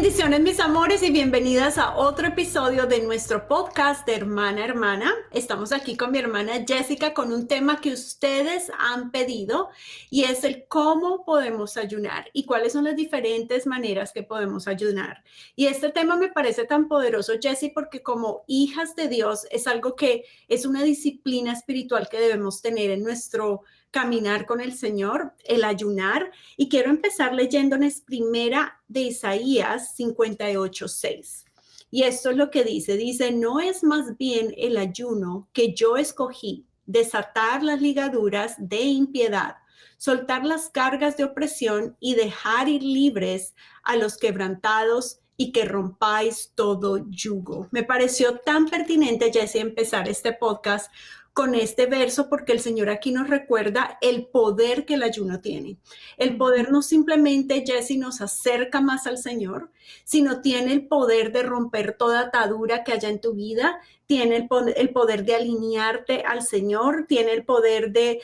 Bendiciones, mis amores, y bienvenidas a otro episodio de nuestro podcast de Hermana a Hermana. Estamos aquí con mi hermana Jessica con un tema que ustedes han pedido y es el cómo podemos ayunar y cuáles son las diferentes maneras que podemos ayunar. Y este tema me parece tan poderoso, Jessie, porque como hijas de Dios es algo que es una disciplina espiritual que debemos tener en nuestro caminar con el Señor, el ayunar. Y quiero empezar leyéndoles primera de Isaías 58:6. Y esto es lo que dice, no es más bien el ayuno que yo escogí, desatar las ligaduras de impiedad, soltar las cargas de opresión y dejar ir libres a los quebrantados y que rompáis todo yugo. Me pareció tan pertinente, Jessie, empezar este podcast con este verso porque el Señor aquí nos recuerda el poder que el ayuno tiene. El poder no simplemente, Jessie, nos acerca más al Señor, sino tiene el poder de romper toda atadura que haya en tu vida, tiene el poder de alinearte al Señor, tiene el poder de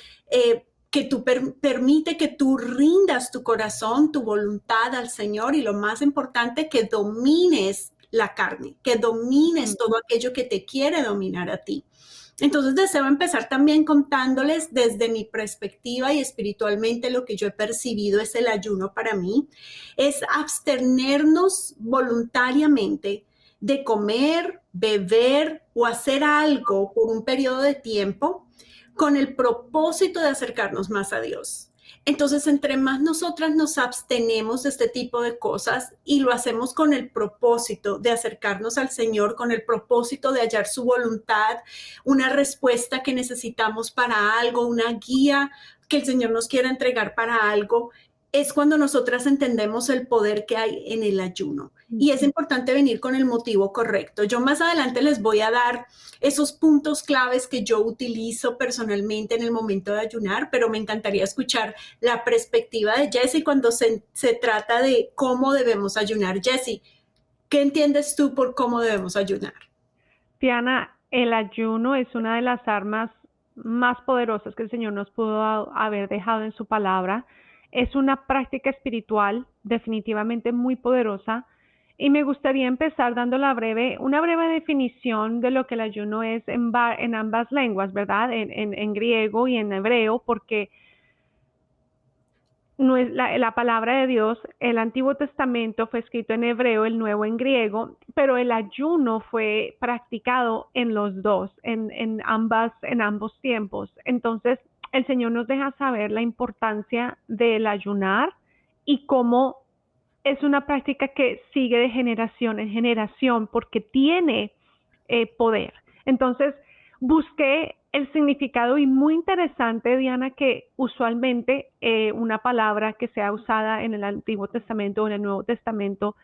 que tú permite que tú rindas tu corazón, tu voluntad al Señor y lo más importante, que domines la carne, que domines todo aquello que te quiere dominar a ti. Entonces deseo empezar también contándoles desde mi perspectiva y espiritualmente lo que yo he percibido es el ayuno para mí, es abstenernos voluntariamente de comer, beber o hacer algo por un periodo de tiempo con el propósito de acercarnos más a Dios. Entonces, entre más nosotras nos abstenemos de este tipo de cosas y lo hacemos con el propósito de acercarnos al Señor, con el propósito de hallar su voluntad, una respuesta que necesitamos para algo, una guía que el Señor nos quiera entregar para algo, es cuando nosotras entendemos el poder que hay en el ayuno. Y es importante venir con el motivo correcto. Yo más adelante les voy a dar esos puntos claves que yo utilizo personalmente en el momento de ayunar, pero me encantaría escuchar la perspectiva de Jessie cuando se trata de cómo debemos ayunar. Jessie, ¿qué entiendes tú por cómo debemos ayunar? Diana, el ayuno es una de las armas más poderosas que el Señor nos pudo haber dejado en su palabra. Es una práctica espiritual definitivamente muy poderosa y me gustaría empezar dando una breve definición de lo que el ayuno es en ambas lenguas, ¿verdad? En griego y en hebreo, porque no es la palabra de Dios, el Antiguo Testamento fue escrito en hebreo, el Nuevo en griego, pero el ayuno fue practicado en los dos, en ambos tiempos. Entonces, el Señor nos deja saber la importancia del ayunar y cómo es una práctica que sigue de generación en generación porque tiene poder. Entonces, busqué el significado y muy interesante, Diana, que usualmente una palabra que sea usada en el Antiguo Testamento o en el Nuevo Testamento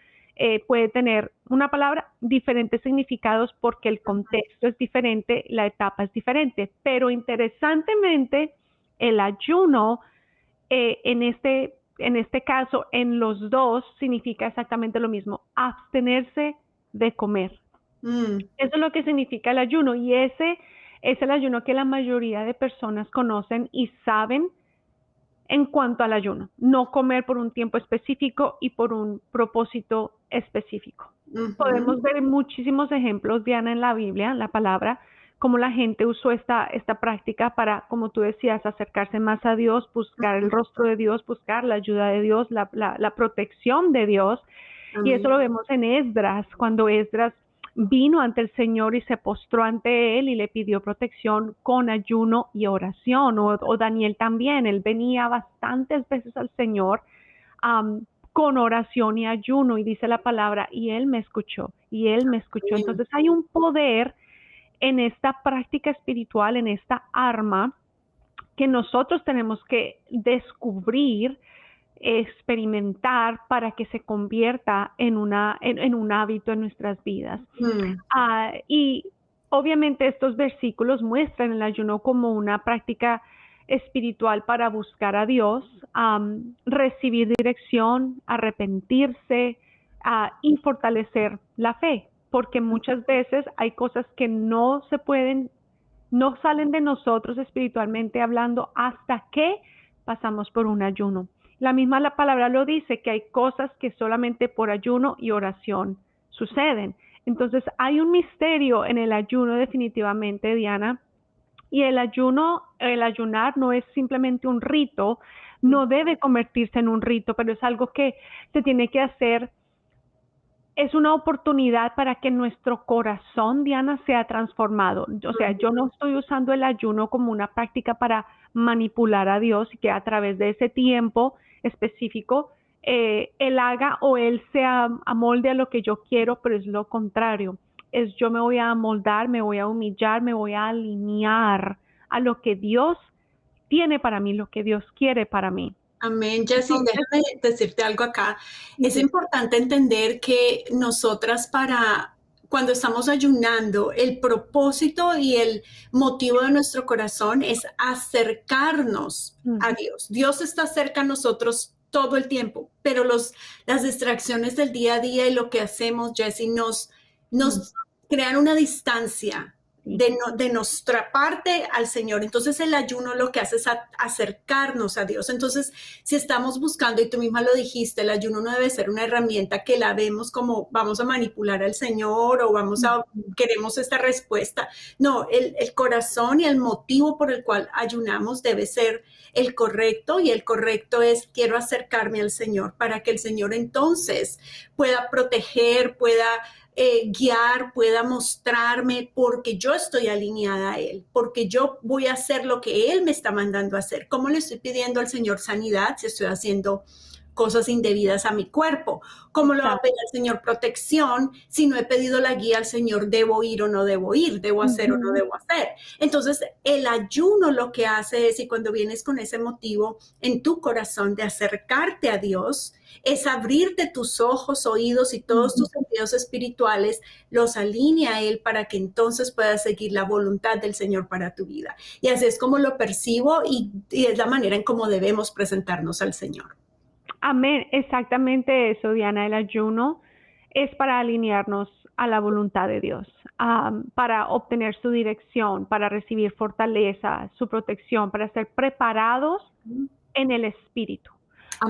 puede tener una palabra, diferentes significados porque el contexto es diferente, la etapa es diferente. Pero interesantemente, el ayuno en este caso, en los dos, significa exactamente lo mismo, abstenerse de comer. Eso es lo que significa el ayuno y ese es el ayuno que la mayoría de personas conocen y saben en cuanto al ayuno. No comer por un tiempo específico y por un propósito específico. Podemos ver muchísimos ejemplos, Diana, en la Biblia, en la palabra, cómo la gente usó esta práctica para, como tú decías, acercarse más a Dios, buscar el rostro de Dios, buscar la ayuda de Dios, la protección de Dios. Amén. Y eso lo vemos en Esdras, cuando Esdras vino ante el Señor y se postró ante Él y le pidió protección con ayuno y oración, o Daniel también, él venía bastantes veces al Señor con oración y ayuno, y dice la palabra, y Él me escuchó, y Él me escuchó. Entonces hay un poder en esta práctica espiritual, en esta arma, que nosotros tenemos que descubrir, experimentar para que se convierta en un hábito en nuestras vidas. Y obviamente estos versículos muestran el ayuno como una práctica espiritual para buscar a Dios, recibir dirección, arrepentirse y fortalecer la fe, porque muchas veces hay cosas que no salen de nosotros espiritualmente hablando hasta que pasamos por un ayuno. la palabra lo dice, que hay cosas que solamente por ayuno y oración suceden. Entonces hay un misterio en el ayuno definitivamente, Diana, y el ayunar no es simplemente un rito, no debe convertirse en un rito, pero es algo que se tiene que hacer. Es una oportunidad para que nuestro corazón, Diana, sea transformado. O sea, yo no estoy usando el ayuno como una práctica para manipular a Dios y que a través de ese tiempo específico Él haga o Él se amolde a lo que yo quiero, pero es lo contrario. Es yo me voy a amoldar, me voy a humillar, me voy a alinear a lo que Dios tiene para mí, lo que Dios quiere para mí. Amén. Jessie, Entonces, déjame decirte algo acá. Es sí, importante entender que nosotras cuando estamos ayunando, el propósito y el motivo de nuestro corazón es acercarnos mm, a Dios. Dios está cerca a nosotros todo el tiempo, pero las distracciones del día a día y lo que hacemos, Jessie, mm, nos crean una distancia sí, de nuestra parte al Señor. Entonces el ayuno lo que hace es acercarnos a Dios. Entonces, si estamos buscando, y tú misma lo dijiste, el ayuno no debe ser una herramienta que la vemos como vamos a manipular al Señor o mm, queremos esta respuesta. No, el corazón y el motivo por el cual ayunamos debe ser el correcto, y el correcto es quiero acercarme al Señor para que el Señor entonces pueda proteger, pueda guiar, pueda mostrarme, porque yo estoy alineada a Él, porque yo voy a hacer lo que Él me está mandando a hacer. ¿Cómo le estoy pidiendo al Señor sanidad si estoy haciendo cosas indebidas a mi cuerpo? ¿Cómo le va a exacto. pedir al Señor protección si no he pedido la guía al Señor? ¿Debo ir o no debo ir? ¿Debo hacer o no Ujú, debo hacer? Entonces, el ayuno lo que hace es, y cuando vienes con ese motivo en tu corazón de acercarte a Dios, es abrirte tus ojos, oídos y todos ujú. tus sentidos espirituales, los alinea a Él para que entonces puedas seguir la voluntad del Señor para tu vida. Y así es como lo percibo, y es la manera en cómo debemos presentarnos al Señor. Amén, exactamente eso, Diana. El ayuno es para alinearnos a la voluntad de Dios, para obtener su dirección, para recibir fortaleza, su protección, para ser preparados en el espíritu.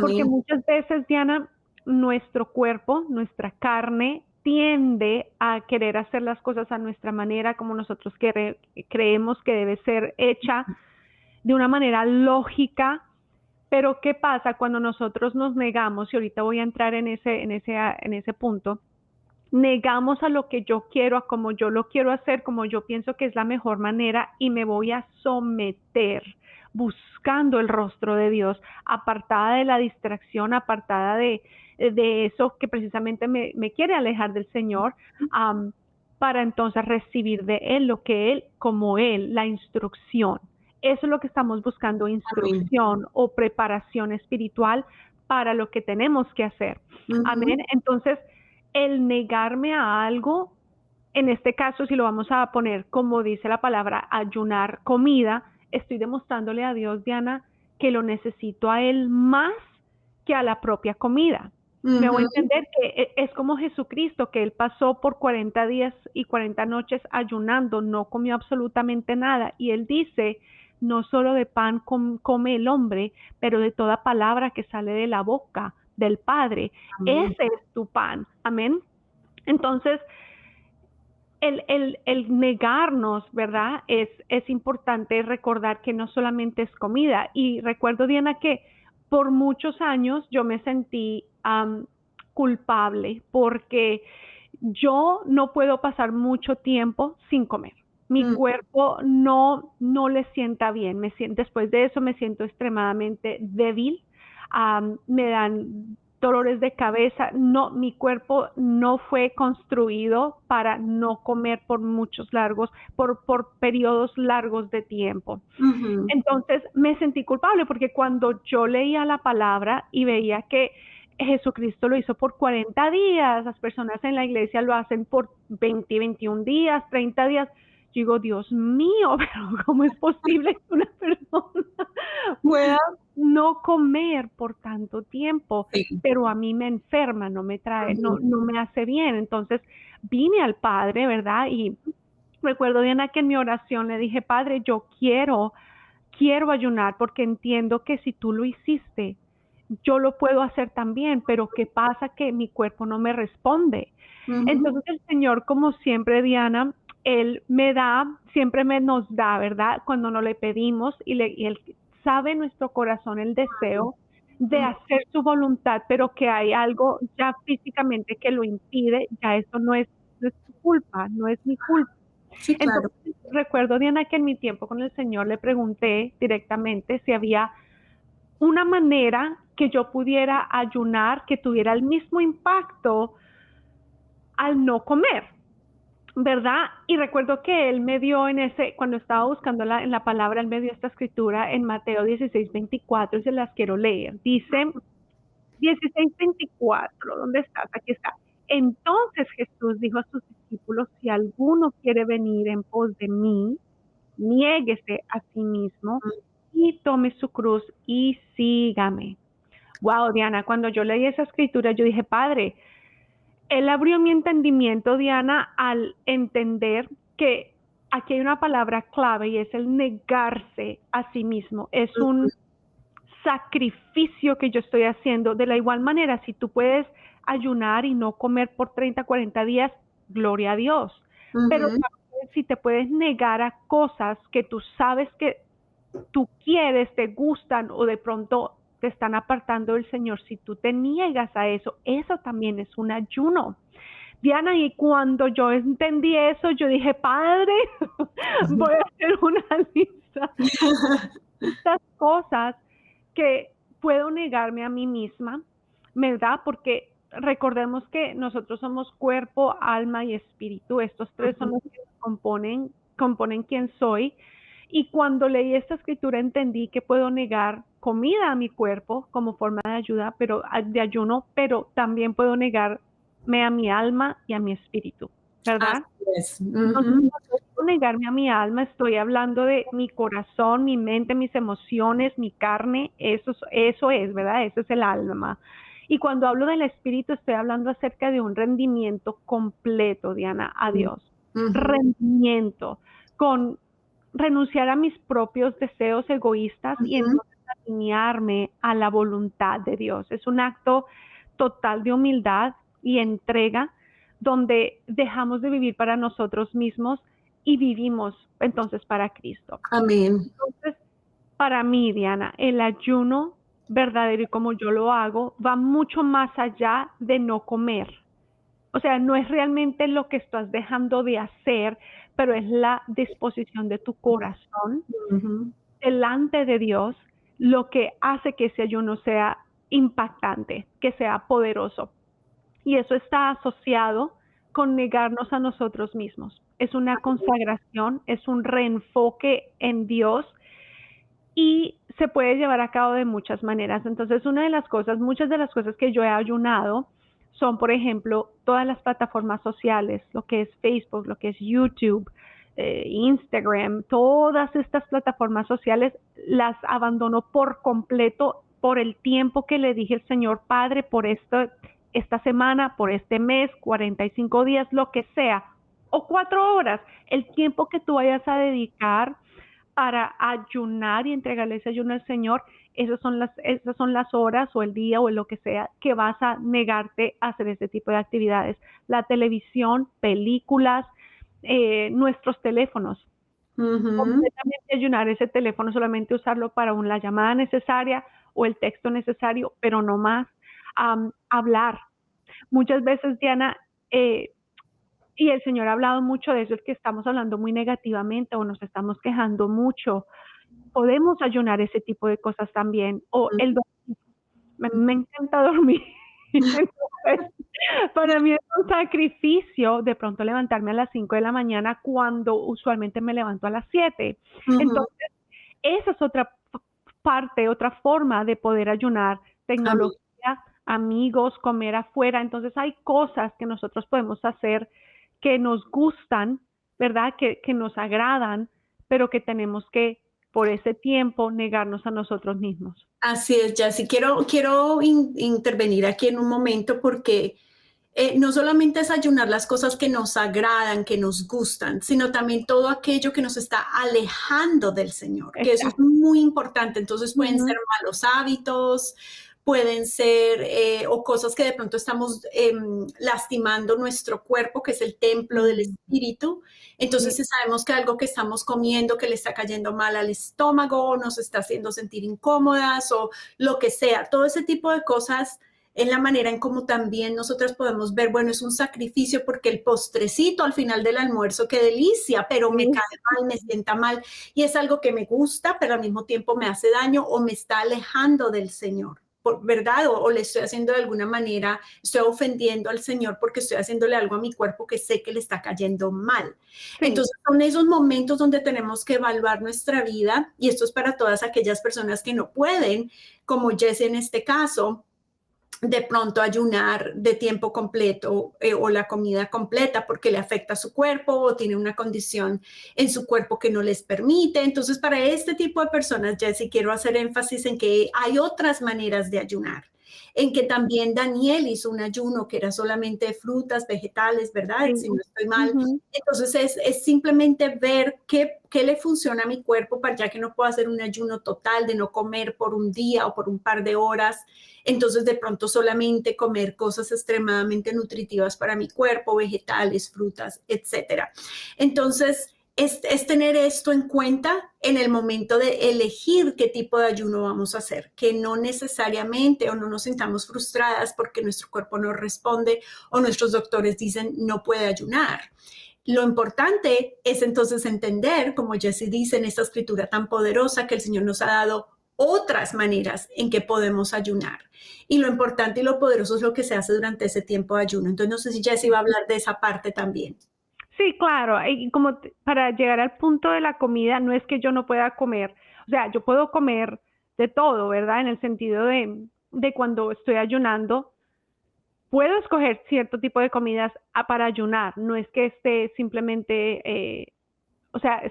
Porque Amén. muchas veces, Diana, nuestro cuerpo, nuestra carne, tiende a querer hacer las cosas a nuestra manera, como nosotros creemos que debe ser hecha de una manera lógica. Pero ¿qué pasa cuando nosotros nos negamos? Y ahorita voy a entrar en ese punto. Negamos a lo que yo quiero, a como yo lo quiero hacer, como yo pienso que es la mejor manera, y me voy a someter buscando el rostro de Dios, apartada de la distracción, apartada de eso que precisamente me quiere alejar del Señor, para entonces recibir de Él lo que Él, como Él, la instrucción. Eso es lo que estamos buscando, Amén. instrucción o preparación espiritual para lo que tenemos que hacer. Ujú. Amén. Entonces, el negarme a algo, en este caso, si lo vamos a poner como dice la palabra, ayunar comida, estoy demostrándole a Dios, Diana, que lo necesito a Él más que a la propia comida. Me voy a Ujú. entender que es como Jesucristo, que Él pasó por 40 días y 40 noches ayunando, no comió absolutamente nada. Y Él dice, no solo de pan come el hombre, pero de toda palabra que sale de la boca del Padre. Amén. Ese es tu pan. Amén. Entonces, el negarnos, ¿verdad? Es importante recordar que no solamente es comida. Y recuerdo, Diana, que por muchos años yo me sentí culpable porque yo no puedo pasar mucho tiempo sin comer. Mi Mm. cuerpo no le sienta bien. Después de eso me siento extremadamente débil. Me dan dolores de cabeza. No, mi cuerpo no fue construido para no comer por periodos largos de tiempo. Ujú. Entonces me sentí culpable porque cuando yo leía la palabra y veía que Jesucristo lo hizo por 40 días, las personas en la iglesia lo hacen por 20, 21 días, 30 días. Yo digo, Dios mío, pero ¿cómo es posible que una persona pueda no comer por tanto tiempo? Sí. Pero a mí me enferma, no me trae, Ujú. no me hace bien. Entonces vine al Padre, ¿verdad? Y recuerdo, Diana, que en mi oración le dije, Padre, yo quiero ayunar porque entiendo que si tú lo hiciste, yo lo puedo hacer también, pero ¿qué pasa? Que mi cuerpo no me responde. Entonces el Señor, como siempre, Diana, Él me da, siempre nos da, ¿verdad? Cuando no le pedimos y Él sabe en nuestro corazón el deseo de hacer su voluntad, pero que hay algo ya físicamente que lo impide, ya eso no es tu culpa, no es mi culpa. Sí, claro. Entonces, recuerdo, Diana, que en mi tiempo con el Señor le pregunté directamente si había una manera que yo pudiera ayunar que tuviera el mismo impacto al no comer, ¿verdad? Y recuerdo que él me dio cuando estaba buscando en la palabra, él me dio esta escritura en Mateo 16:24, y se las quiero leer. Dice 16:24, ¿dónde estás? Aquí está. Entonces Jesús dijo a sus discípulos, si alguno quiere venir en pos de mí, niéguese a sí mismo y tome su cruz y sígame. Wow, Diana, cuando yo leí esa escritura, yo dije, Padre, Él abrió mi entendimiento, Diana, al entender que aquí hay una palabra clave y es el negarse a sí mismo. Es un sacrificio que yo estoy haciendo. De la igual manera, si tú puedes ayunar y no comer por 30, 40 días, gloria a Dios. Pero si te puedes negar a cosas que tú sabes que tú quieres, te gustan o de pronto te están apartando del Señor, si tú te niegas a eso, eso también es un ayuno. Diana, y cuando yo entendí eso, yo dije, Padre, voy a hacer una lista de estas cosas que puedo negarme a mí misma, ¿verdad? Porque recordemos que nosotros somos cuerpo, alma y espíritu. Estos tres son los que componen quién soy. Y cuando leí esta escritura entendí que puedo negar comida a mi cuerpo como forma de ayuda, de ayuno, pero también puedo negarme a mi alma y a mi espíritu, ¿verdad? Así es. Entonces, cuando digo negarme a mi alma, estoy hablando de mi corazón, mi mente, mis emociones, mi carne, eso es, ¿verdad? Eso es el alma. Y cuando hablo del espíritu, estoy hablando acerca de un rendimiento completo, Diana, a Dios. Rendimiento, con renunciar a mis propios deseos egoístas y entonces alinearme a la voluntad de Dios. Es un acto total de humildad y entrega donde dejamos de vivir para nosotros mismos y vivimos entonces para Cristo. Amén. Entonces, para mí, Diana, el ayuno verdadero y como yo lo hago va mucho más allá de no comer. O sea, no es realmente lo que estás dejando de hacer, pero es la disposición de tu corazón delante de Dios lo que hace que ese ayuno sea impactante, que sea poderoso. Y eso está asociado con negarnos a nosotros mismos. Es una consagración, es un reenfoque en Dios y se puede llevar a cabo de muchas maneras. Entonces, muchas de las cosas que yo he ayunado son, por ejemplo, todas las plataformas sociales, lo que es Facebook, lo que es YouTube, Instagram, todas estas plataformas sociales las abandono por completo por el tiempo que le dije al Señor, Padre, por esta semana, por este mes, 45 días, lo que sea, o 4 horas, el tiempo que tú vayas a dedicar para ayunar y entregarle ese ayuno al Señor, esas son las horas o el día o lo que sea que vas a negarte a hacer ese tipo de actividades. La televisión, películas, nuestros teléfonos. Completamente ayunar ese teléfono, solamente usarlo para la llamada necesaria o el texto necesario, pero no más. Hablar. Muchas veces, Diana, y el Señor ha hablado mucho de eso, es que estamos hablando muy negativamente o nos estamos quejando mucho. Podemos ayunar ese tipo de cosas también. O el dormir. Me encanta dormir. Entonces, para mí es un sacrificio de pronto levantarme a las 5 de la mañana cuando usualmente me levanto a las 7. Entonces, esa es otra parte, otra forma de poder ayunar. Tecnología, amigos, comer afuera. Entonces, hay cosas que nosotros podemos hacer que nos gustan, ¿verdad? Que nos agradan, pero que tenemos que, por ese tiempo, negarnos a nosotros mismos. Así es, Jessy. Quiero intervenir aquí en un momento porque no solamente es ayunar las cosas que nos agradan, que nos gustan, sino también todo aquello que nos está alejando del Señor, que eso es muy importante. Entonces pueden ser malos hábitos, pueden ser o cosas que de pronto estamos lastimando nuestro cuerpo, que es el templo del Mm, espíritu. sí, Entonces, si sabemos que algo que estamos comiendo que le está cayendo mal al estómago, nos está haciendo sentir incómodas o lo que sea, todo ese tipo de cosas en la manera en cómo también nosotros podemos ver, bueno, es un sacrificio porque el postrecito al final del almuerzo, qué delicia, pero me cae sí, mal, me sienta mal y es algo que me gusta, pero al mismo tiempo me hace daño o me está alejando del Señor. ¿Verdad? O le estoy haciendo de alguna manera, estoy ofendiendo al Señor porque estoy haciéndole algo a mi cuerpo que sé que le está cayendo mal. sí, Entonces, son esos momentos donde tenemos que evaluar nuestra vida y esto es para todas aquellas personas que no pueden, como Jesse en este caso, de pronto ayunar de tiempo completo o la comida completa porque le afecta a su cuerpo o tiene una condición en su cuerpo que no les permite. Entonces, para este tipo de personas, Jessy, quiero hacer énfasis en que hay otras maneras de ayunar, en que también Daniel hizo un ayuno que era solamente frutas, vegetales, ¿verdad? sí. Si no estoy mal. Ujú. Entonces es simplemente ver qué le funciona a mi cuerpo para ya que no puedo hacer un ayuno total de no comer por un día o por un par de horas. Entonces de pronto solamente comer cosas extremadamente nutritivas para mi cuerpo, vegetales, frutas, etcétera. Entonces es tener esto en cuenta en el momento de elegir qué tipo de ayuno vamos a hacer, que no necesariamente o no nos sintamos frustradas porque nuestro cuerpo no responde o nuestros doctores dicen no puede ayunar. Lo importante es entonces entender, como Jesse dice en esta escritura tan poderosa, que el Señor nos ha dado otras maneras en que podemos ayunar. Y lo importante y lo poderoso es lo que se hace durante ese tiempo de ayuno. Entonces, no sé si Jesse va a hablar de esa parte también. Sí, claro, y como para llegar al punto de la comida, no es que yo no pueda comer, o sea, yo puedo comer de todo, ¿verdad? En el sentido de cuando estoy ayunando, puedo escoger cierto tipo de comidas para ayunar, no es que esté simplemente, o sea,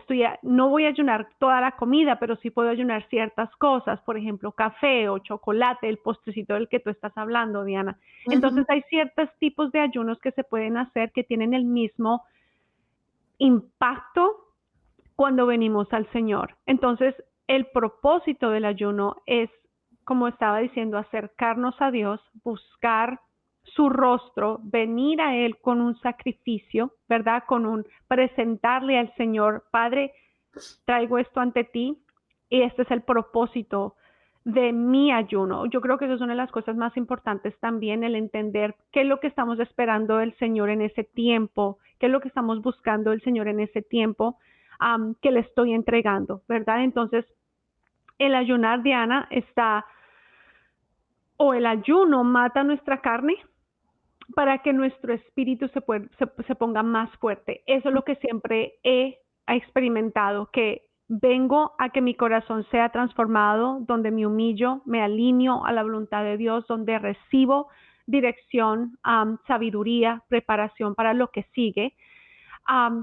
no voy a ayunar toda la comida, pero sí puedo ayunar ciertas cosas, por ejemplo, café o chocolate, el postrecito del que tú estás hablando, Diana. Uh -huh. Entonces hay ciertos tipos de ayunos que se pueden hacer que tienen el mismo impacto cuando venimos al Señor. Entonces, el propósito del ayuno es, como estaba diciendo, acercarnos a Dios, buscar su rostro, venir a Él con un sacrificio, ¿verdad? Presentarle al Señor, Padre, traigo esto ante ti y este es el propósito de mi ayuno. Yo creo que eso es una de las cosas más importantes también, el entender qué es lo que estamos esperando del Señor en ese tiempo, qué es lo que estamos buscando del Señor en ese tiempo que le estoy entregando, ¿verdad? Entonces, el ayunar, Diana, o el ayuno mata nuestra carne para que nuestro espíritu se ponga más fuerte. Eso es lo que siempre he experimentado, que vengo a que mi corazón sea transformado, donde me humillo, me alineo a la voluntad de Dios, donde recibo dirección, sabiduría, preparación para lo que sigue.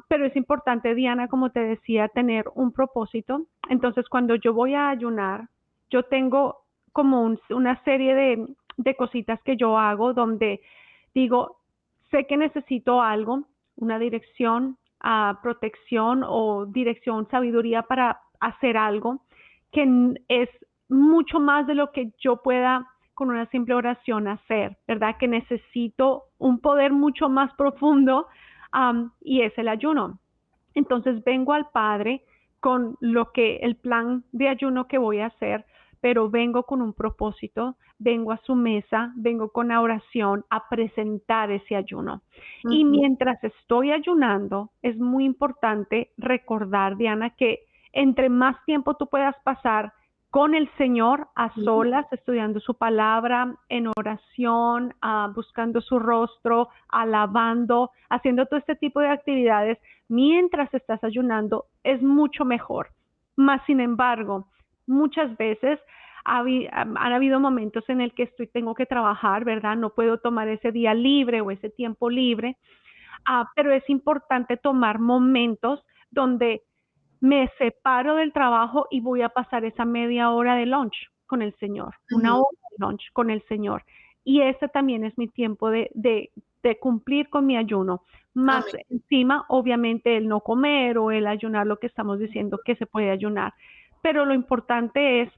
Pero es importante, Diana, como te decía, tener un propósito. Entonces, cuando yo voy a ayunar, yo tengo como una serie de cositas que yo hago donde digo, sé que necesito algo, una dirección, protección o dirección, sabiduría para hacer algo que es mucho más de lo que yo pueda con una simple oración hacer, ¿verdad? Que necesito un poder mucho más profundo y es el ayuno. Entonces vengo al Padre con el plan de ayuno que voy a hacer, pero vengo con un propósito, vengo a su mesa, vengo con la oración a presentar ese ayuno. Uh Y -huh. mientras estoy ayunando, es muy importante recordar, Diana, que entre más tiempo tú puedas pasar con el Señor a solas, estudiando su palabra, en oración, buscando su rostro, alabando, haciendo todo este tipo de actividades mientras estás ayunando, es mucho mejor. Más sin embargo, muchas veces han habido momentos en el que tengo que trabajar, ¿verdad? No puedo tomar ese día libre o ese tiempo libre, pero es importante tomar momentos donde me separo del trabajo y voy a pasar esa media hora de lunch con el Señor, Uh una -huh. hora de lunch con el Señor. Y ese también es mi tiempo de cumplir con mi ayuno. Más Amén. encima, obviamente, el no comer o el ayunar, lo que estamos diciendo que se puede ayunar. Pero lo importante es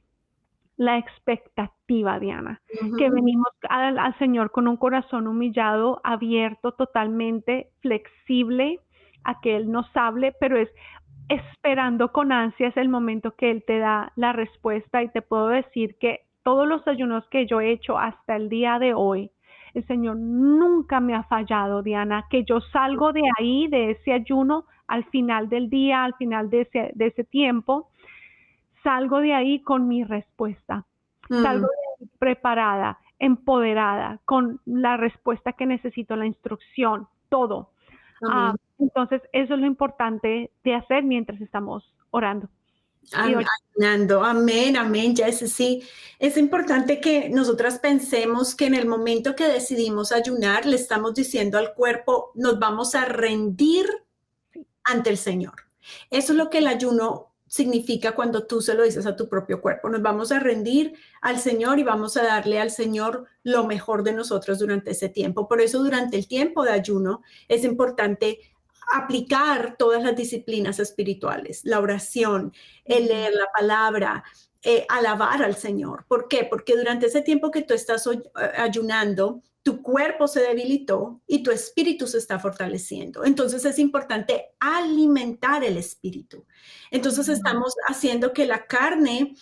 la expectativa, Diana, que Ujú. venimos al Señor con un corazón humillado, abierto, totalmente flexible a que Él nos hable, pero es esperando con ansias el momento que Él te da la respuesta. Y te puedo decir que todos los ayunos que yo he hecho hasta el día de hoy, el Señor nunca me ha fallado, Diana, que yo salgo de ahí, de ese ayuno, al final del día, al final de ese tiempo, salgo de ahí con mi respuesta, salgo Mm, de ahí preparada, empoderada, con la respuesta que necesito, la instrucción, todo. amén. Entonces, eso es lo importante de hacer mientras estamos orando. Y Ayunando. Amén, amén, Jessy. Sí, es importante que nosotras pensemos que en el momento que decidimos ayunar, le estamos diciendo al cuerpo, nos vamos a rendir sí, ante el Señor. Eso es lo que el ayuno significa cuando tú se lo dices a tu propio cuerpo. Nos vamos a rendir al Señor y vamos a darle al Señor lo mejor de nosotros durante ese tiempo. Por eso durante el tiempo de ayuno es importante aplicar todas las disciplinas espirituales, la oración, el ujú, leer la palabra, alabar al Señor. ¿Por qué? Porque durante ese tiempo que tú estás ayunando, tu cuerpo se debilitó y tu espíritu se está fortaleciendo. Entonces es importante alimentar el espíritu. Entonces ujú. estamos haciendo que la carne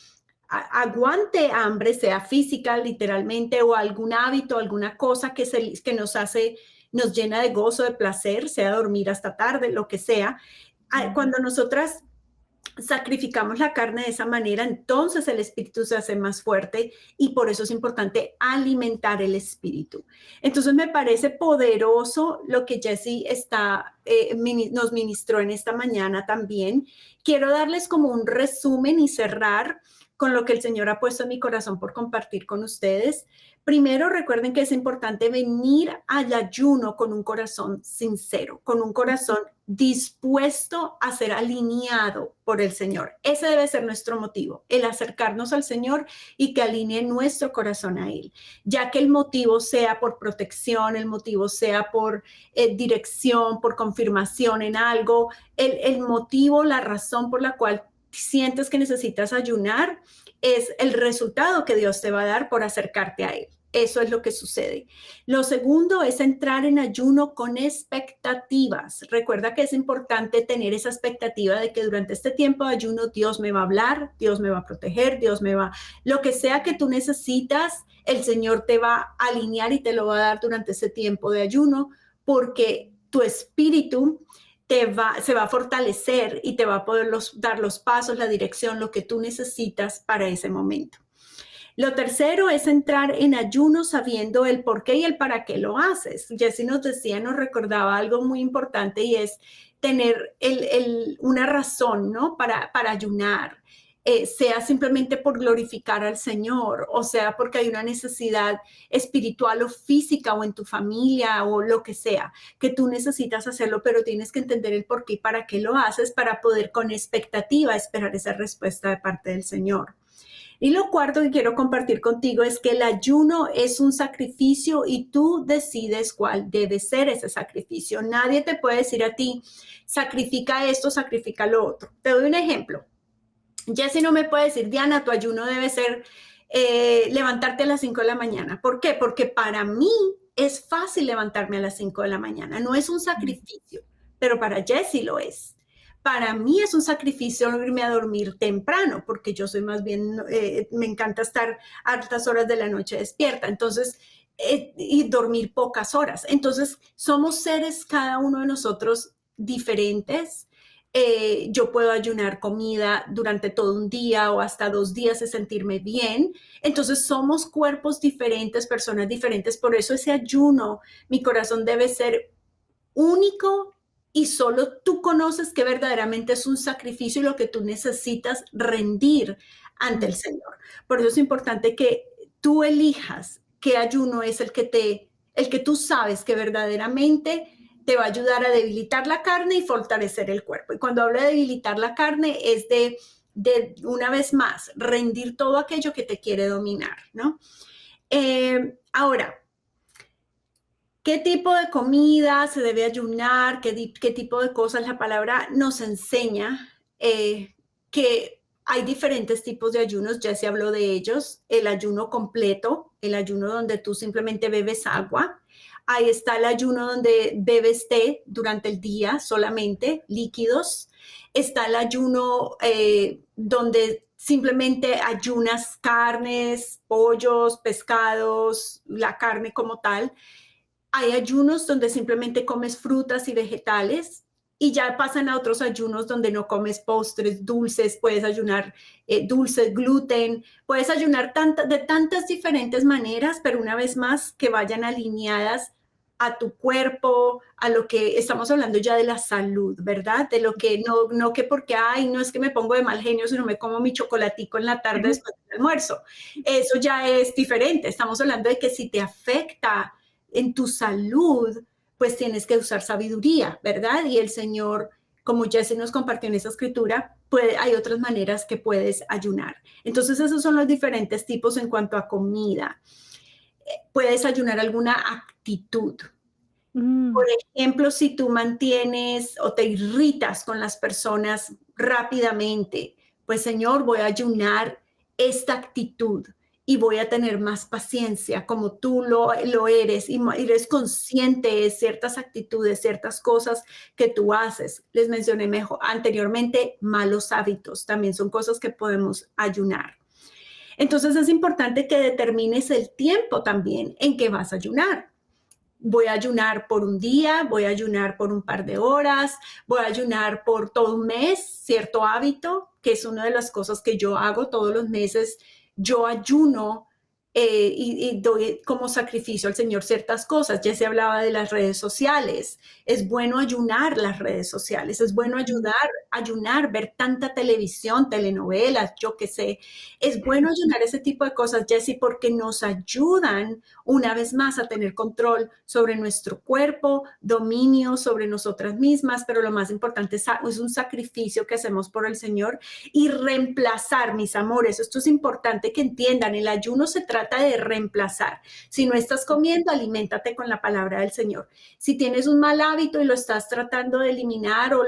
aguante hambre, sea física literalmente o algún hábito, alguna cosa que nos hace, nos llena de gozo, de placer, sea dormir hasta tarde, lo que sea. Cuando nosotras sacrificamos la carne de esa manera, entonces el espíritu se hace más fuerte y por eso es importante alimentar el espíritu. Entonces me parece poderoso lo que Jessie nos ministró en esta mañana también. Quiero darles como un resumen y cerrar con lo que el Señor ha puesto en mi corazón por compartir con ustedes. Primero, recuerden que es importante venir al ayuno con un corazón sincero, con un corazón dispuesto a ser alineado por el Señor. Ese debe ser nuestro motivo, el acercarnos al Señor y que alinee nuestro corazón a Él, ya que el motivo sea por protección, el motivo sea por dirección, por confirmación en algo, el motivo, la razón por la cual sientes que necesitas ayunar es el resultado que Dios te va a dar por acercarte a Él. Eso es lo que sucede. Lo segundo es entrar en ayuno con expectativas. Recuerda que es importante tener esa expectativa de que durante este tiempo de ayuno Dios me va a hablar, Dios me va a proteger, Dios me va, lo que sea que tú necesitas, el Señor te va a alinear y te lo va a dar durante ese tiempo de ayuno, porque tu espíritu se va a fortalecer y te va a poder dar los pasos, la dirección, lo que tú necesitas para ese momento. Lo tercero es entrar en ayuno sabiendo el por qué y el para qué lo haces. Jessie nos decía, nos recordaba algo muy importante y es tener una razón, ¿no? Para ayunar. Sea simplemente por glorificar al Señor, o sea, porque hay una necesidad espiritual o física o en tu familia o lo que sea, que tú necesitas hacerlo, pero tienes que entender el por qué y para qué lo haces para poder con expectativa esperar esa respuesta de parte del Señor. Y lo cuarto que quiero compartir contigo es que el ayuno es un sacrificio y tú decides cuál debe ser ese sacrificio. Nadie te puede decir a ti, sacrifica esto, sacrifica lo otro. Te doy un ejemplo. Jessie no me puede decir, Diana, tu ayuno debe ser levantarte a las 5 de la mañana. ¿Por qué? Porque para mí es fácil levantarme a las 5 de la mañana. No es un sacrificio, pero para Jessie lo es. Para mí es un sacrificio irme a dormir temprano, porque yo soy más bien, me encanta estar a altas horas de la noche despierta. Entonces, y dormir pocas horas. Entonces, somos seres, cada uno de nosotros, diferentes. Yo puedo ayunar comida durante todo un día o hasta 2 días y sentirme bien. Entonces somos cuerpos diferentes, personas diferentes. Por eso ese ayuno, mi corazón debe ser único y solo tú conoces que verdaderamente es un sacrificio y lo que tú necesitas rendir ante el Señor. Por eso es importante que tú elijas qué ayuno es el que tú sabes que verdaderamente te va a ayudar a debilitar la carne y fortalecer el cuerpo. Y cuando hablo de debilitar la carne es una vez más, rendir todo aquello que te quiere dominar, ¿no? Ahora, ¿qué tipo de comida se debe ayunar? ¿Qué tipo de cosas? La palabra nos enseña que Hay diferentes tipos de ayunos, ya se habló de ellos. El ayuno completo, el ayuno donde tú simplemente bebes agua. Ahí está el ayuno donde bebes té durante el día solamente, líquidos. Está el ayuno donde simplemente ayunas carnes, pollos, pescados, la carne como tal. Hay ayunos donde simplemente comes frutas y vegetales y ya pasan a otros ayunos donde no comes postres, dulces, puedes ayunar dulces, gluten, puedes ayunar de tantas diferentes maneras, pero una vez más que vayan alineadas a tu cuerpo, a lo que estamos hablando ya de la salud, ¿verdad? De lo que no que porque, ay, no es que me pongo de mal genio si no me como mi chocolatico en la tarde después del almuerzo. Eso ya es diferente. Estamos hablando de que si te afecta en tu salud, pues tienes que usar sabiduría, ¿verdad? Y el Señor, como ya se nos compartió en esa escritura, hay otras maneras que puedes ayunar. Entonces, esos son los diferentes tipos en cuanto a comida. Puedes ayunar alguna actitud. Por ejemplo, si tú mantienes o te irritas con las personas rápidamente, pues Señor, voy a ayunar esta actitud y voy a tener más paciencia como tú lo eres y eres consciente de ciertas actitudes, ciertas cosas que tú haces. Les mencioné anteriormente, malos hábitos, también son cosas que podemos ayunar. Entonces es importante que determines el tiempo también en que vas a ayunar. Voy a ayunar por un día, voy a ayunar por un par de horas, voy a ayunar por todo un mes, cierto hábito, que es una de las cosas que yo hago todos los meses. Yo ayuno y doy como sacrificio al Señor ciertas cosas. Ya se hablaba de las redes sociales. Es bueno ayunar las redes sociales, es bueno ayunar, ver tanta televisión, telenovelas, yo qué sé. Es bueno ayunar ese tipo de cosas, Jessie, porque nos ayudan una vez más a tener control sobre nuestro cuerpo, dominio sobre nosotras mismas, pero lo más importante es un sacrificio que hacemos por el Señor y reemplazar, mis amores. Esto es importante que entiendan, el ayuno se trata de reemplazar. Si no estás comiendo, aliméntate con la palabra del Señor. Si tienes un mal hábito y lo estás tratando de eliminar o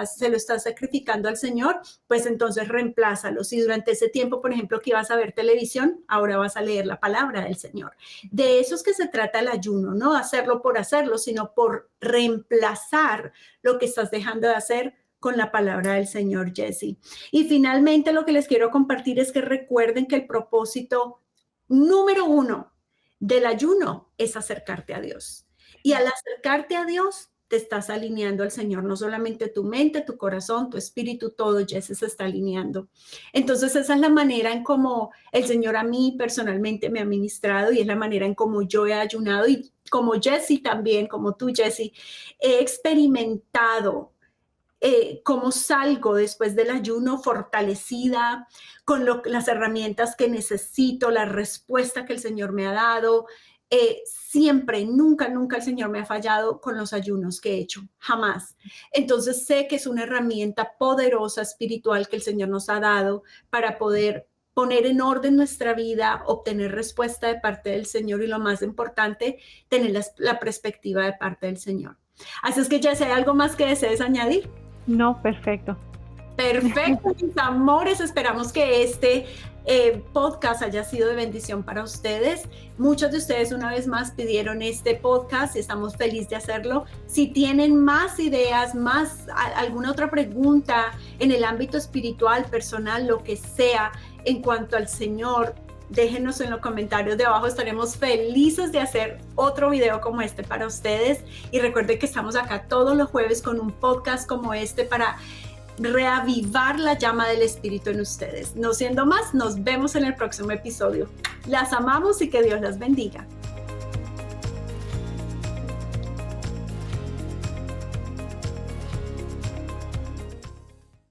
se lo estás sacrificando al Señor, pues entonces reemplázalo. Si durante ese tiempo, por ejemplo, que ibas a ver televisión, ahora vas a leer la palabra del Señor. De eso es que se trata el ayuno, no hacerlo por hacerlo, sino por reemplazar lo que estás dejando de hacer con la palabra del Señor, Jessie. Y finalmente lo que les quiero compartir es que recuerden que el propósito número 1 del ayuno es acercarte a Dios. Y al acercarte a Dios, te estás alineando al Señor, no solamente tu mente, tu corazón, tu espíritu, todo, Jessie, se está alineando. Entonces, esa es la manera en cómo el Señor a mí personalmente me ha ministrado y es la manera en cómo yo he ayunado y como Jessie también, como tú, Jessie, he experimentado cómo salgo después del ayuno fortalecida, con las herramientas que necesito, la respuesta que el Señor me ha dado. Siempre, nunca el Señor me ha fallado con los ayunos que he hecho, jamás. Entonces sé que es una herramienta poderosa espiritual que el Señor nos ha dado para poder poner en orden nuestra vida, obtener respuesta de parte del Señor y lo más importante, tener la perspectiva de parte del Señor. Así es que ya sé, ¿algo más que desees añadir? No, perfecto. Perfecto, mis amores. Esperamos que este podcast haya sido de bendición para ustedes. Muchos de ustedes una vez más pidieron este podcast y estamos felices de hacerlo. Si tienen más ideas, alguna otra pregunta en el ámbito espiritual, personal, lo que sea, en cuanto al Señor, déjenos en los comentarios de abajo. Estaremos felices de hacer otro video como este para ustedes. Y recuerden que estamos acá todos los jueves con un podcast como este para reavivar la llama del Espíritu en ustedes. No siendo más, nos vemos en el próximo episodio. Las amamos y que Dios las bendiga.